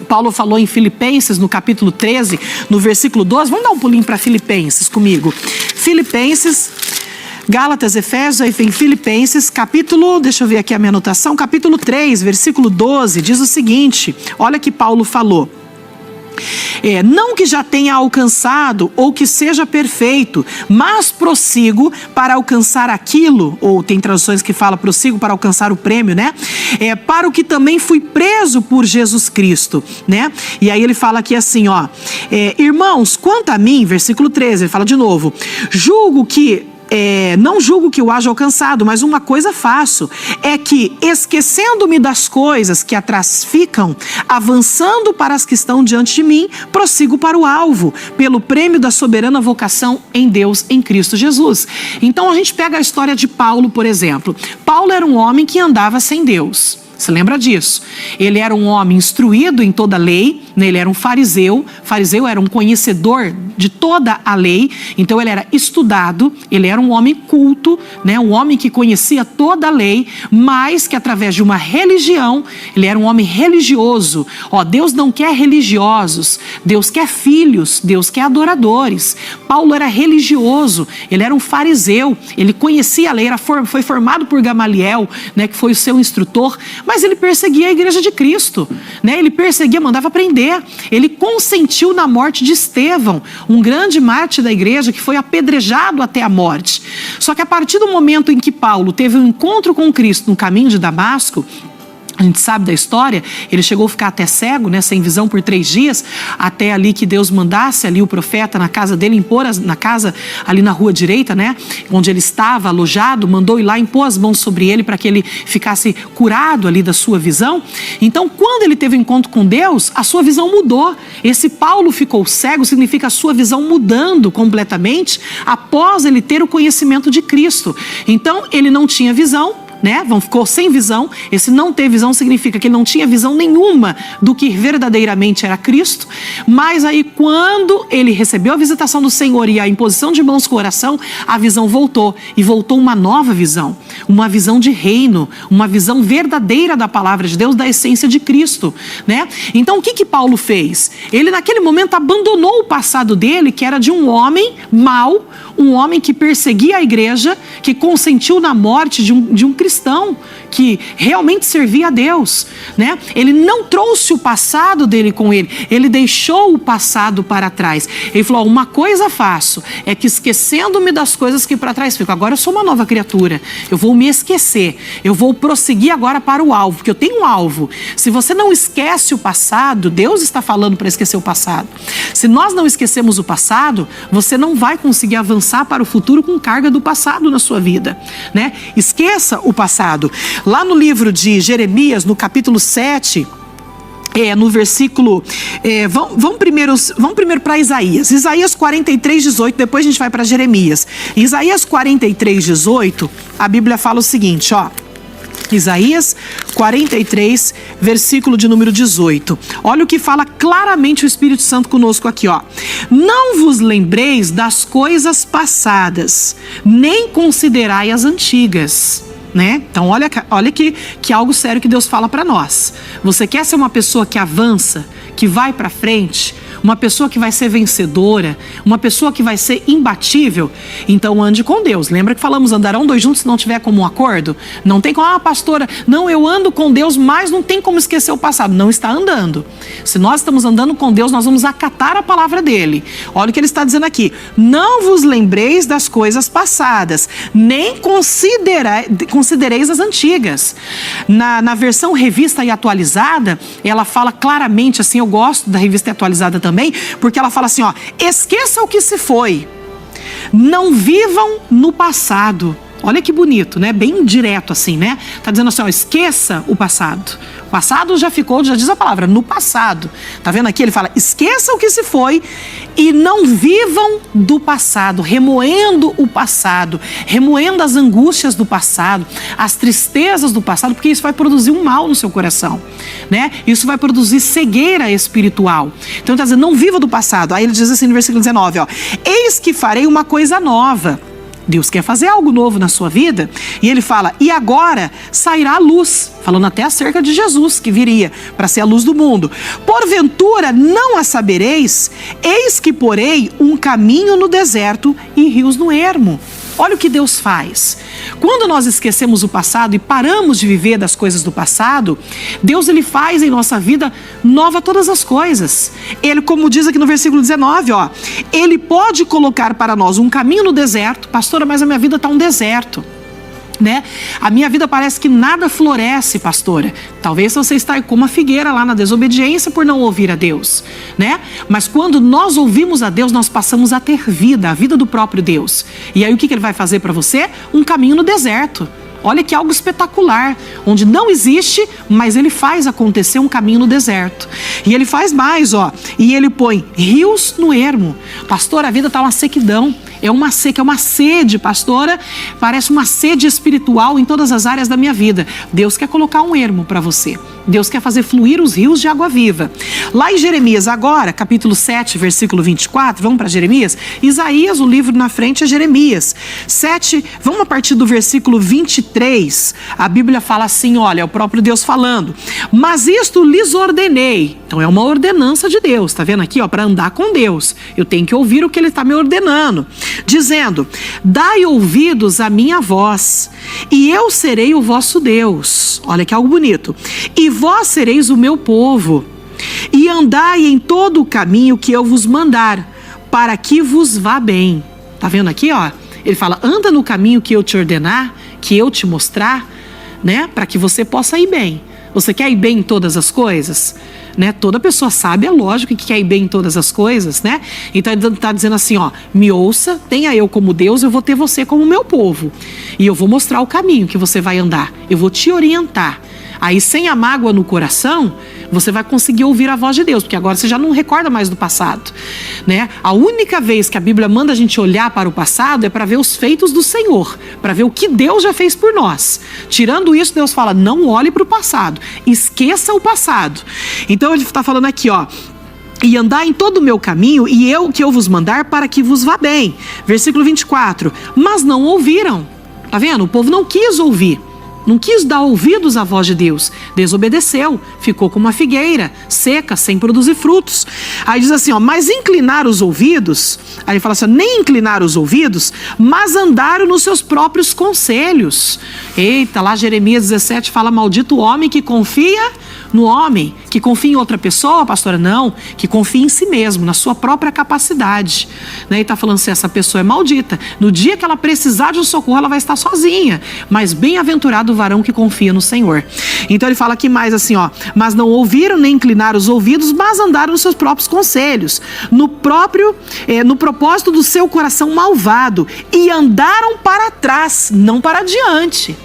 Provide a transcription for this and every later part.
Paulo falou em Filipenses, no capítulo 13, no versículo 12. Vamos dar um pulinho para Filipenses comigo. Filipenses, Gálatas, Efésios, aí vem Filipenses, capítulo, deixa eu ver aqui a minha anotação, capítulo 3, versículo 12, diz o seguinte, olha que Paulo falou. Não que já tenha alcançado ou que seja perfeito, mas prossigo para alcançar aquilo, ou tem traduções que falam prossigo para alcançar o prêmio, né? Para o que também fui preso por Jesus Cristo, né? E aí ele fala aqui assim, ó, irmãos, quanto a mim, versículo 13, ele fala de novo, não julgo que eu haja alcançado, mas uma coisa faço, é que, esquecendo-me das coisas que atrás ficam, avançando para as que estão diante de mim, prossigo para o alvo, pelo prêmio da soberana vocação em Deus, em Cristo Jesus. Então a gente pega a história de Paulo, por exemplo. Paulo era um homem que andava sem Deus. Você lembra disso? Ele era um homem instruído em toda a lei, né? Ele era um fariseu. Fariseu era um conhecedor de toda a lei, então ele era estudado, ele era um homem culto, né? Um homem que conhecia toda a lei, mas que através de uma religião, ele era um homem religioso. Deus não quer religiosos, Deus quer filhos, Deus quer adoradores. Paulo era religioso, ele era um fariseu, ele conhecia a lei, foi formado por Gamaliel, né? Que foi o seu instrutor. Mas ele perseguia a igreja de Cristo, né? Ele perseguia, mandava prender. Ele consentiu na morte de Estevão, um grande mártir da igreja que foi apedrejado até a morte. Só que a partir do momento em que Paulo teve um encontro com Cristo no caminho de Damasco, a gente sabe da história, ele chegou a ficar até cego, né, sem visão por 3 dias, até ali que Deus mandasse ali o profeta na casa dele, na casa ali na rua direita, né, onde ele estava alojado, mandou ir lá, impor as mãos sobre ele para que ele ficasse curado ali da sua visão. Então, quando ele teve um encontro com Deus, a sua visão mudou. Esse Paulo ficou cego, significa a sua visão mudando completamente após ele ter o conhecimento de Cristo. Então, ele não tinha visão, né? Ficou sem visão. Esse não ter visão significa que ele não tinha visão nenhuma do que verdadeiramente era Cristo. Mas aí quando ele recebeu a visitação do Senhor e a imposição de mãos com o coração, a visão voltou. E voltou uma nova visão, uma visão de reino, uma visão verdadeira da palavra de Deus, da essência de Cristo, né? Então o que Paulo fez? Ele naquele momento abandonou o passado dele, que era de um homem mau, um homem que perseguia a igreja, que consentiu na morte de um cristão que realmente servia a Deus, né? Ele não trouxe o passado dele com ele, ele deixou o passado para trás. Ele falou, uma coisa faço, é que esquecendo-me das coisas que para trás ficam, agora eu sou uma nova criatura, eu vou me esquecer, eu vou prosseguir agora para o alvo, porque eu tenho um alvo. Se você não esquece o passado, Deus está falando para esquecer o passado. Se nós não esquecemos o passado, você não vai conseguir avançar para o futuro com carga do passado na sua vida, né? Esqueça o passado. Lá no livro de Jeremias, no capítulo 7, no versículo, vamos primeiro para Isaías. Isaías 43, 18, depois a gente vai para Jeremias. Isaías 43, 18, a Bíblia fala o seguinte, ó. Isaías 43, versículo de número 18. Olha o que fala claramente o Espírito Santo conosco aqui, ó. Não vos lembreis das coisas passadas, nem considerai as antigas. Né? Então olha que algo sério que Deus fala para nós. Você quer ser uma pessoa que avança, que vai para frente, uma pessoa que vai ser vencedora, uma pessoa que vai ser imbatível? Então ande com Deus. Lembra que falamos, andarão 2 juntos se não tiver como um acordo? Não tem como, pastora, não, eu ando com Deus, mas não tem como esquecer o passado. Não está andando. Se nós estamos andando com Deus, nós vamos acatar a palavra dele. Olha o que ele está dizendo aqui. Não vos lembreis das coisas passadas, nem considereis as antigas. Na versão revista e atualizada, ela fala claramente assim, eu gosto da revista atualizada também, porque ela fala assim, ó, esqueça o que se foi, não vivam no passado. Olha que bonito, né? Bem direto assim, né? Tá dizendo assim, ó, esqueça o passado. O passado já ficou, já diz a palavra, no passado. Tá vendo aqui? Ele fala, esqueça o que se foi e não vivam do passado, remoendo o passado, remoendo as angústias do passado, as tristezas do passado, porque isso vai produzir um mal no seu coração, né? Isso vai produzir cegueira espiritual. Então ele tá dizendo, não viva do passado. Aí ele diz assim no versículo 19, ó, eis que farei uma coisa nova. Deus quer fazer algo novo na sua vida. E ele fala, e agora sairá a luz, falando até acerca de Jesus, que viria para ser a luz do mundo. Porventura não a sabereis, eis que porei um caminho no deserto e rios no ermo. Olha o que Deus faz. Quando nós esquecemos o passado e paramos de viver das coisas do passado, Deus ele faz em nossa vida nova todas as coisas. Ele, como diz aqui no versículo 19, ó, ele pode colocar para nós um caminho no deserto. Pastora, mas a minha vida está um deserto, né? A minha vida parece que nada floresce, pastora. Talvez você está como uma figueira lá na desobediência por não ouvir a Deus, né? Mas quando nós ouvimos a Deus, nós passamos a ter vida, a vida do próprio Deus. E aí o que ele vai fazer para você? Um caminho no deserto. Olha que algo espetacular, onde não existe, mas ele faz acontecer um caminho no deserto. E ele faz mais, ó, e ele põe rios no ermo. Pastor, a vida está uma sequidão. É uma seca, é uma sede, pastora, parece uma sede espiritual em todas as áreas da minha vida. Deus quer colocar um ermo para você. Deus quer fazer fluir os rios de água viva. Lá em Jeremias agora, capítulo 7, versículo 24, vamos para Jeremias? Isaías, o livro na frente é Jeremias. 7, vamos a partir do versículo 23. A Bíblia fala assim, olha, é o próprio Deus falando. Mas isto lhes ordenei. Então é uma ordenança de Deus, tá vendo aqui, ó, para andar com Deus. Eu tenho que ouvir o que ele está me ordenando. Dizendo, dai ouvidos à minha voz, e eu serei o vosso Deus. Olha que algo bonito. E vós sereis o meu povo, e andai em todo o caminho que eu vos mandar, para que vos vá bem. Tá vendo aqui, ó? Ele fala, anda no caminho que eu te ordenar, que eu te mostrar, né? Para que você possa ir bem. Você quer ir bem em todas as coisas? Né? Toda pessoa sabe, é lógico que quer ir bem em todas as coisas, né? Então ele está dizendo assim, ó, me ouça, tenha eu como Deus, eu vou ter você como meu povo. E eu vou mostrar o caminho que você vai andar. Eu vou te orientar. Aí, sem a mágoa no coração, você vai conseguir ouvir a voz de Deus, porque agora você já não recorda mais do passado, né? A única vez que a Bíblia manda a gente olhar para o passado é para ver os feitos do Senhor, para ver o que Deus já fez por nós. Tirando isso, Deus fala, não olhe para o passado, esqueça o passado. Então ele está falando aqui, ó, e andar em todo o meu caminho, e eu que eu vos mandar para que vos vá bem. Versículo 24, mas não ouviram. Tá vendo? O povo não quis ouvir. Não quis dar ouvidos à voz de Deus, desobedeceu, ficou como uma figueira, seca, sem produzir frutos. Aí diz assim, ó, mas inclinar os ouvidos, aí ele fala assim, nem inclinar os ouvidos, mas andaram nos seus próprios conselhos. Eita, lá Jeremias 17 fala, maldito o homem que confia no homem, que confia em outra pessoa, pastora, não, que confia em si mesmo, na sua própria capacidade, né? E está falando assim, essa pessoa é maldita, no dia que ela precisar de um socorro, ela vai estar sozinha, mas bem-aventurado o varão que confia no Senhor. Então ele fala aqui mais assim, ó, mas não ouviram nem inclinaram os ouvidos, mas andaram nos seus próprios conselhos, no propósito do seu coração malvado, e andaram para trás, não para diante.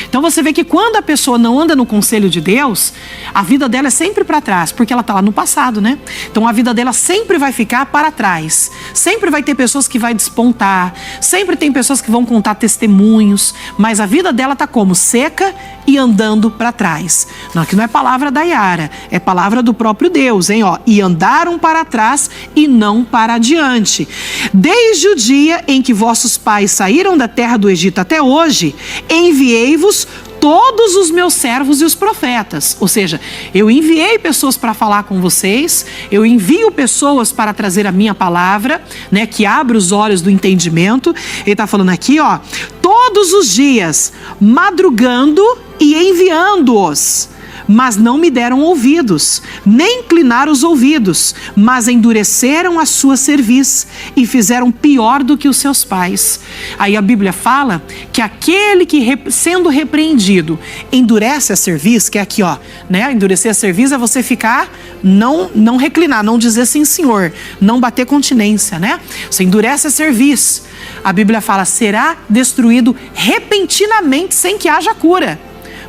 Então você vê que quando a pessoa não anda no conselho de Deus, a vida dela é sempre para trás, porque ela está lá no passado, né? Então a vida dela sempre vai ficar para trás. Sempre vai ter pessoas que vai despontar, sempre tem pessoas que vão contar testemunhos, mas a vida dela está como? Seca e andando para trás. Não, aqui não é palavra da Yara, é palavra do próprio Deus, hein? Ó, e andaram para trás e não para adiante. Desde o dia em que vossos pais saíram da terra do Egito até hoje, enviei-vos todos os meus servos e os profetas. Ou seja, eu enviei pessoas para falar com vocês, eu envio pessoas para trazer a minha palavra, né, que abre os olhos do entendimento. Ele está falando aqui, ó, todos os dias, madrugando e enviando-os. Mas não me deram ouvidos, nem inclinaram os ouvidos, mas endureceram a sua cerviz e fizeram pior do que os seus pais. Aí a Bíblia fala que aquele que, sendo repreendido, endurece a cerviz, que é aqui, ó, né? Endurecer a cerviz é você ficar, não reclinar, não dizer sim, senhor, não bater continência, né? Você endurece a cerviz. A Bíblia fala, será destruído repentinamente sem que haja cura.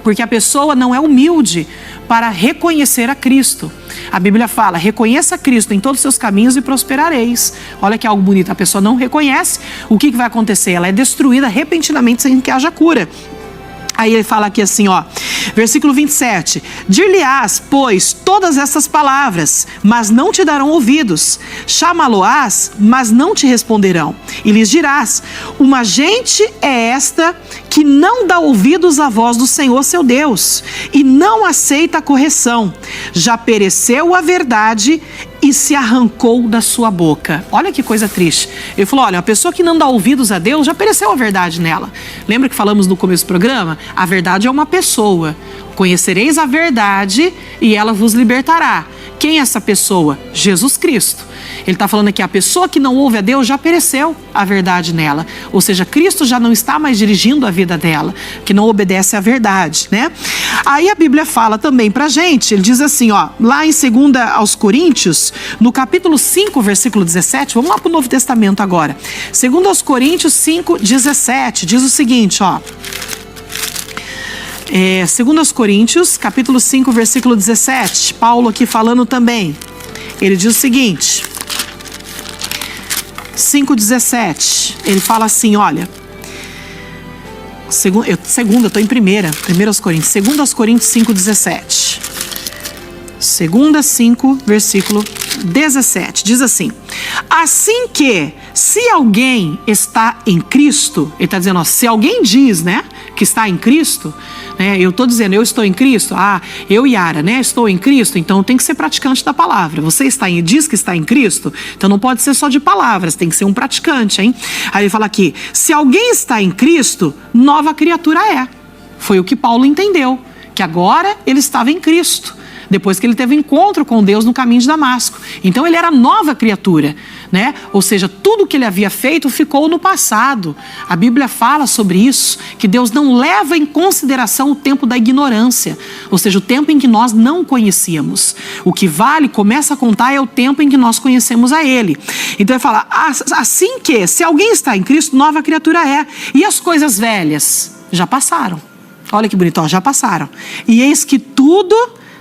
Porque a pessoa não é humilde para reconhecer a Cristo. A Bíblia fala, reconheça Cristo em todos os seus caminhos e prosperareis. Olha que algo bonito, a pessoa não reconhece, o que vai acontecer? Ela é destruída repentinamente sem que haja cura. Aí ele fala aqui assim, ó, versículo 27, dir-lhe-ás, pois, todas essas palavras, mas não te darão ouvidos, chamá-lo-ás, mas não te responderão, e lhes dirás, uma gente é esta que não dá ouvidos à voz do Senhor seu Deus, e não aceita a correção, já pereceu a verdade e se arrancou da sua boca. Olha que coisa triste. Ele falou, olha, a pessoa que não dá ouvidos a Deus, já pereceu a verdade nela. Lembra que falamos no começo do programa? A verdade é uma pessoa. Conhecereis a verdade e ela vos libertará. Quem é essa pessoa? Jesus Cristo. Ele está falando aqui, a pessoa que não ouve a Deus já pereceu a verdade nela. Ou seja, Cristo já não está mais dirigindo a vida dela, que não obedece à verdade, né? Aí a Bíblia fala também pra gente, ele diz assim, ó, lá em 2 aos Coríntios, no capítulo 5, versículo 17, vamos lá pro Novo Testamento agora. 2 aos Coríntios 5, 17, diz o seguinte, ó. 2 aos Coríntios, capítulo 5, versículo 17, Paulo aqui falando também. Ele diz o seguinte, 5,17, ele fala assim, olha, eu estou em 1 aos Coríntios, 2 aos Coríntios 5,17, 2 5, versículo 17, diz assim, assim que, se alguém está em Cristo, ele está dizendo, ó, se alguém diz, né, que está em Cristo, né, eu estou dizendo, eu estou em Cristo, eu e Yara, né, estou em Cristo, então tem que ser praticante da palavra. Você diz que está em Cristo, então não pode ser só de palavras, tem que ser um praticante, hein? Aí ele fala aqui, se alguém está em Cristo, nova criatura é. Foi o que Paulo entendeu, que agora ele estava em Cristo, depois que ele teve um encontro com Deus no caminho de Damasco. Então ele era nova criatura, né? Ou seja, tudo que ele havia feito ficou no passado. A Bíblia fala sobre isso, que Deus não leva em consideração o tempo da ignorância, ou seja, o tempo em que nós não conhecíamos. O que vale, começa a contar, é o tempo em que nós conhecemos a Ele. Então ele fala, assim que, se alguém está em Cristo, nova criatura é. E as coisas velhas já passaram. Olha que bonito, ó, já passaram. E eis que tudo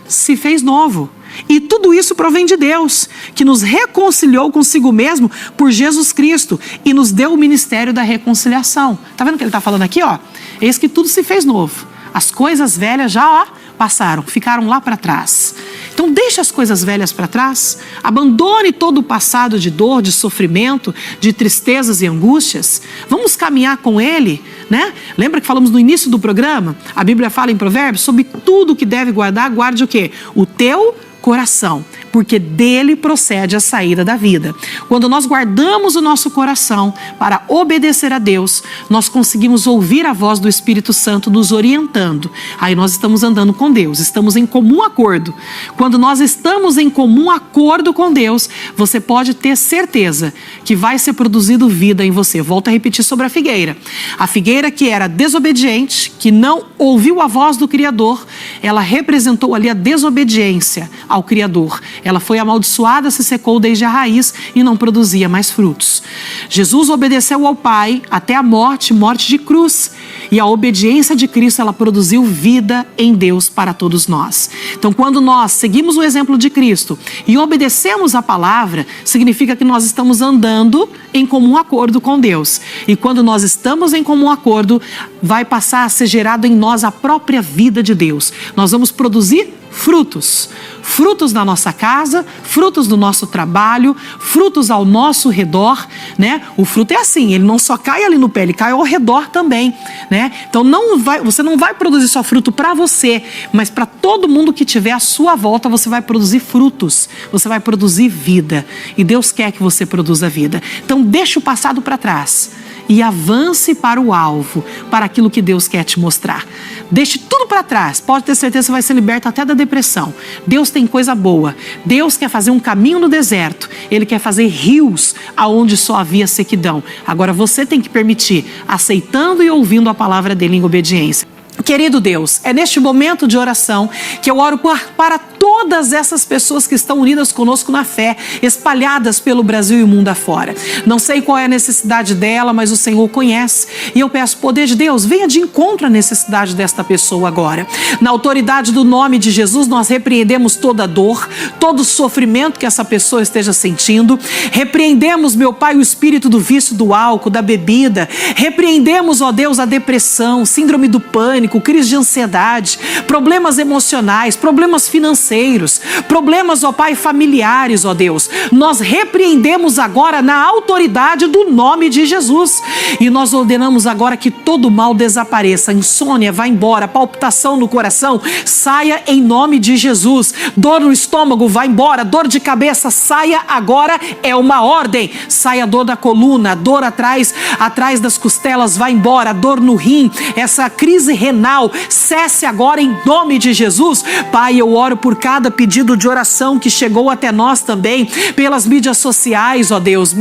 se fez novo. E tudo isso provém de Deus, que nos reconciliou consigo mesmo por Jesus Cristo e nos deu o ministério da reconciliação. Tá vendo o que ele está falando aqui, ó? Eis que tudo se fez novo. As coisas velhas já, ó, passaram, ficaram lá para trás. Então deixe as coisas velhas para trás, abandone todo o passado de dor, de sofrimento, de tristezas e angústias. Vamos caminhar com Ele, né? Lembra que falamos no início do programa? A Bíblia fala em Provérbios sobre tudo que deve guardar, guarde o quê? O teu coração, porque dele procede a saída da vida. Quando nós guardamos o nosso coração para obedecer a Deus, nós conseguimos ouvir a voz do Espírito Santo nos orientando. Aí nós estamos andando com Deus, estamos em comum acordo. Quando nós estamos em comum acordo com Deus, você pode ter certeza que vai ser produzido vida em você. Volto a repetir sobre a figueira. A figueira que era desobediente, que não ouviu a voz do Criador, ela representou ali a desobediência ao Criador. Ela foi amaldiçoada, se secou desde a raiz e não produzia mais frutos. Jesus obedeceu ao Pai até a morte, morte de cruz. E a obediência de Cristo, ela produziu vida em Deus para todos nós. Então, quando nós seguimos o exemplo de Cristo e obedecemos a palavra, significa que nós estamos andando em comum acordo com Deus. E quando nós estamos em comum acordo, vai passar a ser gerado em nós a própria vida de Deus. Nós vamos produzir frutos. Frutos na nossa casa, frutos do nosso trabalho, frutos ao nosso redor, né? O fruto é assim, ele não só cai ali no pé, ele cai ao redor também, né? Então você não vai produzir só fruto para você, mas para todo mundo que tiver à sua volta, você vai produzir frutos, você vai produzir vida. E Deus quer que você produza vida. Então deixa o passado para trás e avance para o alvo, para aquilo que Deus quer te mostrar. Deixe tudo para trás, pode ter certeza que você vai ser liberto até da depressão. Deus tem coisa boa. Deus quer fazer um caminho no deserto. Ele quer fazer rios aonde só havia sequidão. Agora você tem que permitir, aceitando e ouvindo a palavra dele em obediência. Querido Deus, é neste momento de oração que eu oro para todas essas pessoas que estão unidas conosco na fé, espalhadas pelo Brasil e o mundo afora. Não sei qual é a necessidade dela, mas o Senhor conhece. E eu peço, poder de Deus, venha de encontro à necessidade desta pessoa agora. Na autoridade do nome de Jesus, nós repreendemos toda dor, todo sofrimento que essa pessoa esteja sentindo. Repreendemos, meu Pai, o espírito do vício do álcool, da bebida. Repreendemos, ó Deus, a depressão, síndrome do pânico, pânico, crise de ansiedade, problemas emocionais, problemas financeiros, problemas, ó Pai, familiares, ó Deus. Nós repreendemos agora na autoridade do nome de Jesus. E nós ordenamos agora que todo mal desapareça. Insônia, vá embora. Palpitação no coração, saia em nome de Jesus. Dor no estômago, vá embora. Dor de cabeça, saia agora. É uma ordem. Saia a dor da coluna, dor atrás das costelas, vá embora. Dor no rim, essa crise renal, cesse agora em nome de Jesus. Pai, eu oro por cada pedido de oração que chegou até nós também, pelas mídias sociais, ó Deus,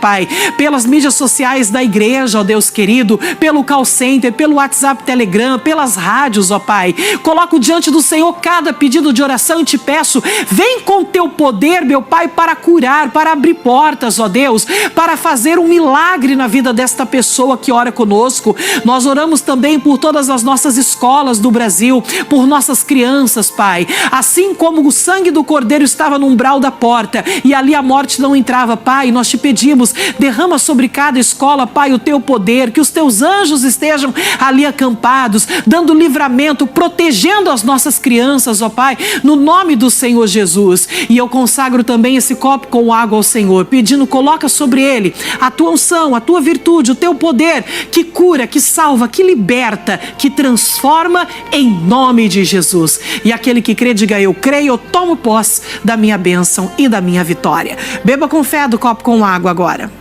Pai, pelas mídias sociais da igreja, ó Deus querido, pelo call center, pelo WhatsApp, Telegram, pelas rádios, ó Pai. Coloco diante do Senhor cada pedido de oração e te peço, vem com teu poder, meu Pai, para curar, para abrir portas, ó Deus, para fazer um milagre na vida desta pessoa que ora conosco. Nós oramos também por todas as nossas escolas do Brasil, por nossas crianças, Pai. Assim como o sangue do Cordeiro estava no umbral da porta e ali a morte não entrava, Pai, nós te pedimos, derrama sobre cada escola, Pai, o teu poder, que os teus anjos estejam ali acampados, dando livramento, protegendo as nossas crianças, ó Pai, no nome do Senhor Jesus. E eu consagro também esse copo com água ao Senhor, pedindo, coloca sobre ele a tua unção, a tua virtude, o teu poder, que cura, que salva, que liberta, que transforma em nome de Jesus. E aquele que crê, diga eu creio, eu tomo posse da minha bênção e da minha vitória. Beba com fé do copo com água agora.